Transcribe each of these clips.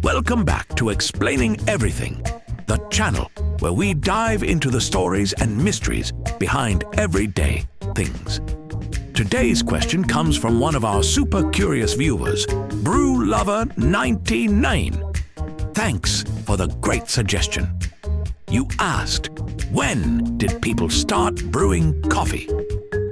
Welcome back to Explaining Everything, the channel where we dive into the stories and mysteries behind everyday things. Today's question comes from one of our super curious viewers, Brew Lover 99. Thanks for the great suggestion. You asked, when did people start brewing coffee?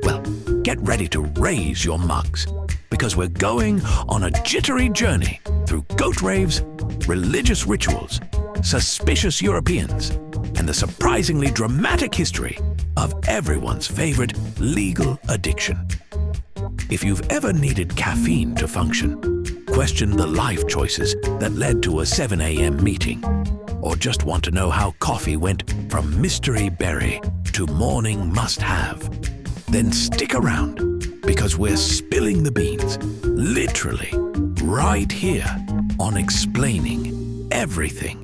Well, get ready to raise your mugs, because we're going on a jittery journey through goat raves, religious rituals, suspicious Europeans, and the surprisingly dramatic history of everyone's favorite legal addiction. If you've ever needed caffeine to function, question the life choices that led to a 7 a.m. meeting, or just want to know how coffee went from mystery berry to morning must-have, then stick around, because we're spilling the beans, literally, right here on Explaining Everything.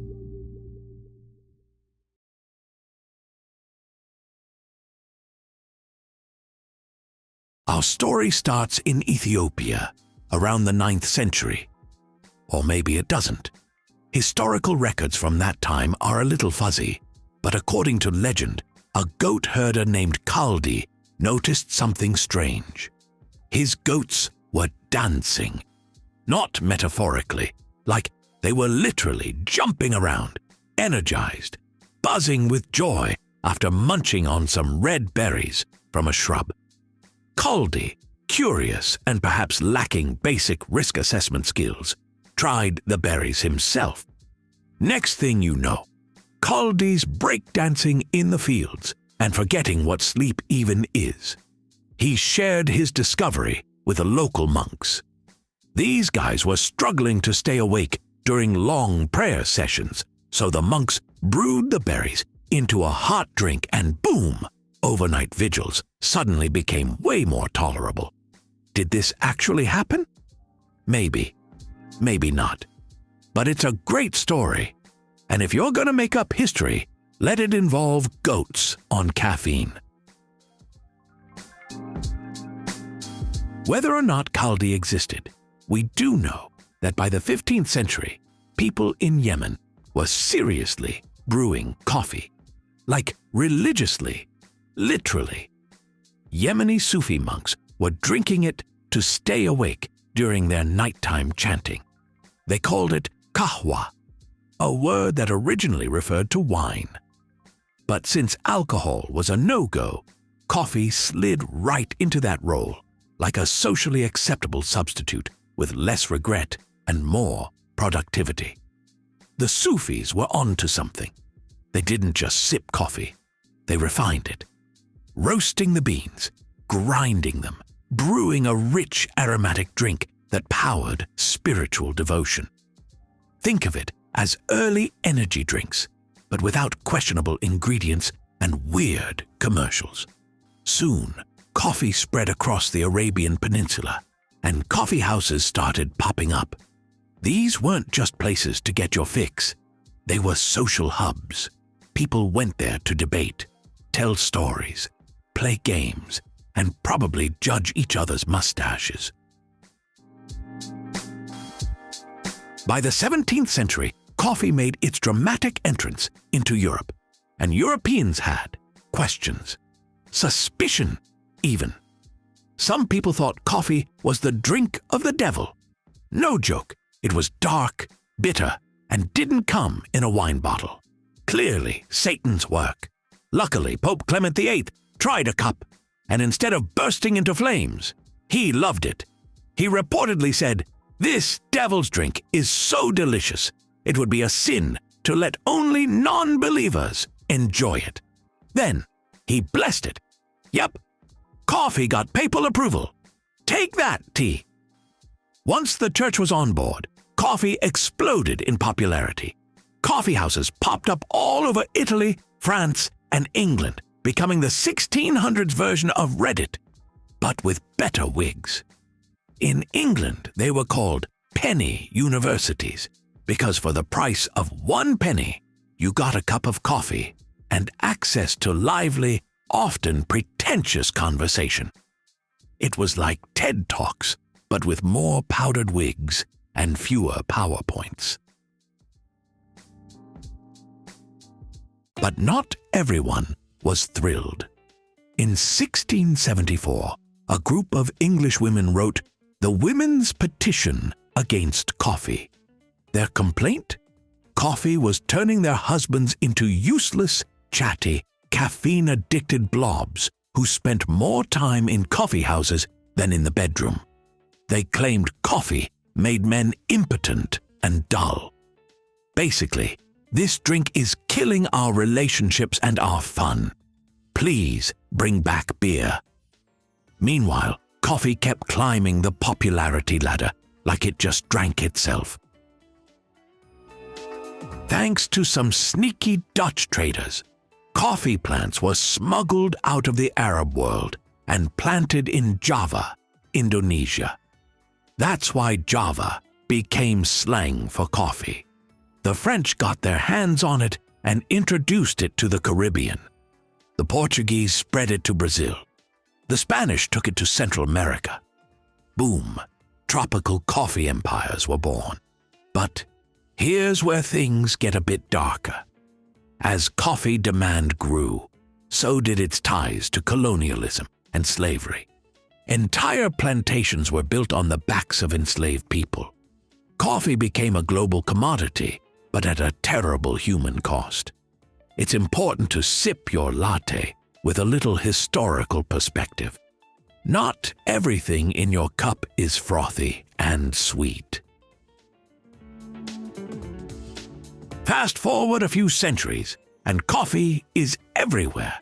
Our story starts in Ethiopia, around the 9th century. Or maybe it doesn't. Historical records from that time are a little fuzzy, but according to legend, a goat herder named Kaldi noticed something strange. His goats were dancing. Not metaphorically, like they were literally jumping around, energized, buzzing with joy after munching on some red berries from a shrub. Kaldi, curious and perhaps lacking basic risk assessment skills, tried the berries himself. Next thing you know, Kaldi's breakdancing in the fields and forgetting what sleep even is. He shared his discovery with the local monks. These guys were struggling to stay awake during long prayer sessions, so the monks brewed the berries into a hot drink and boom! Overnight vigils suddenly became way more tolerable. Did this actually happen? Maybe. Maybe not. But it's a great story. And if you're going to make up history, let it involve goats on caffeine. Whether or not Kaldi existed, we do know that by the 15th century, people in Yemen were seriously brewing coffee. Like religiously. Literally. Yemeni Sufi monks were drinking it to stay awake during their nighttime chanting. They called it kahwa, a word that originally referred to wine. But since alcohol was a no-go, coffee slid right into that role, like a socially acceptable substitute with less regret and more productivity. The Sufis were onto something. They didn't just sip coffee, they refined it. Roasting the beans, grinding them, brewing a rich aromatic drink that powered spiritual devotion. Think of it as early energy drinks, but without questionable ingredients and weird commercials. Soon, coffee spread across the Arabian Peninsula, and coffee houses started popping up. These weren't just places to get your fix. They were social hubs. People went there to debate, tell stories, play games, and probably judge each other's mustaches. By the 17th century, coffee made its dramatic entrance into Europe, and Europeans had questions, suspicion even. Some people thought coffee was the drink of the devil. No joke, it was dark, bitter, and didn't come in a wine bottle. Clearly Satan's work. Luckily, Pope Clement VIII tried a cup, and instead of bursting into flames, he loved it. He reportedly said, "This devil's drink is so delicious, it would be a sin to let only non-believers enjoy it." Then, he blessed it. Yep, coffee got papal approval. Take that, tea. Once the church was on board, coffee exploded in popularity. Coffee houses popped up all over Italy, France, and England, becoming the 1600s version of Reddit, but with better wigs. In England, they were called penny universities, because for the price of 1 penny, you got a cup of coffee and access to lively, often pretentious conversation. It was like TED Talks, but with more powdered wigs and fewer PowerPoints. But not everyone was thrilled. In 1674, a group of English women wrote the Women's Petition against coffee. Their complaint? Coffee was turning their husbands into useless, chatty, caffeine-addicted blobs who spent more time in coffee houses than in the bedroom. They claimed coffee made men impotent and dull. Basically, this drink is killing our relationships and our fun. Please bring back beer. Meanwhile, coffee kept climbing the popularity ladder like it just drank itself. Thanks to some sneaky Dutch traders, coffee plants were smuggled out of the Arab world and planted in Java, Indonesia. That's why Java became slang for coffee. The French got their hands on it and introduced it to the Caribbean. The Portuguese spread it to Brazil. The Spanish took it to Central America. Boom, tropical coffee empires were born. But here's where things get a bit darker. As coffee demand grew, so did its ties to colonialism and slavery. Entire plantations were built on the backs of enslaved people. Coffee became a global commodity, but at a terrible human cost. It's important to sip your latte with a little historical perspective. Not everything in your cup is frothy and sweet. Fast forward a few centuries, and coffee is everywhere.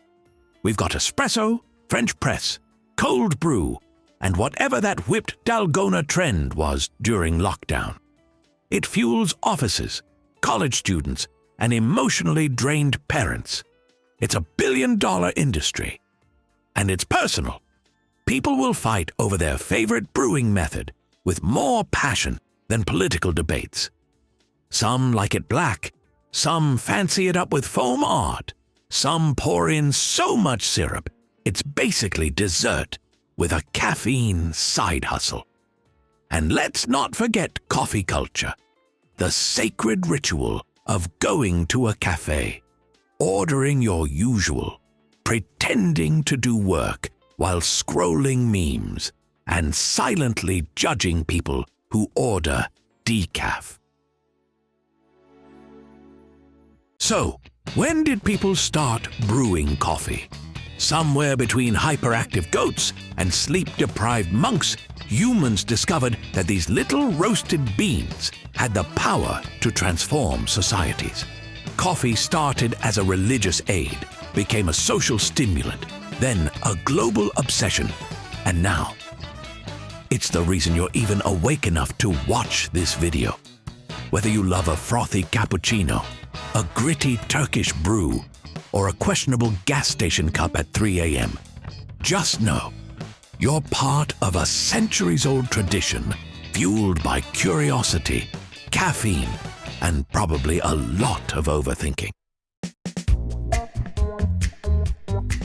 We've got espresso, French press, cold brew, and whatever that whipped Dalgona trend was during lockdown. It fuels offices, college students, and emotionally drained parents. It's a billion-dollar industry. And it's personal. People will fight over their favorite brewing method with more passion than political debates. Some like it black, some fancy it up with foam art, some pour in so much syrup it's basically dessert with a caffeine side hustle. And let's not forget coffee culture, the sacred ritual of going to a cafe, ordering your usual, pretending to do work while scrolling memes, and silently judging people who order decaf. So, when did people start brewing coffee? Somewhere between hyperactive goats and sleep-deprived monks, humans discovered that these little roasted beans had the power to transform societies. Coffee started as a religious aid, became a social stimulant, then a global obsession, and now it's the reason you're even awake enough to watch this video. Whether you love a frothy cappuccino, a gritty Turkish brew, or a questionable gas station cup at 3 a.m., just know you're part of a centuries-old tradition fueled by curiosity, caffeine, and probably a lot of overthinking.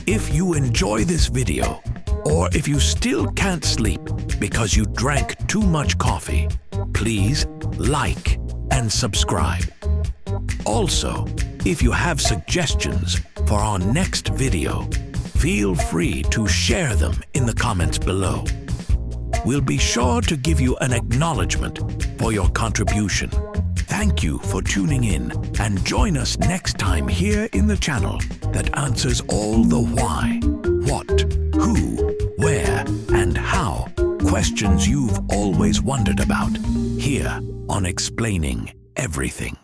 If you enjoy this video, or if you still can't sleep because you drank too much coffee, please like and subscribe. Also, if you have suggestions for our next video, feel free to share them in the comments below. We'll be sure to give you an acknowledgement for your contribution. Thank you for tuning in, and join us next time here in the channel that answers all the why, what, who, where, and how questions you've always wondered about, here on Explaining Everything.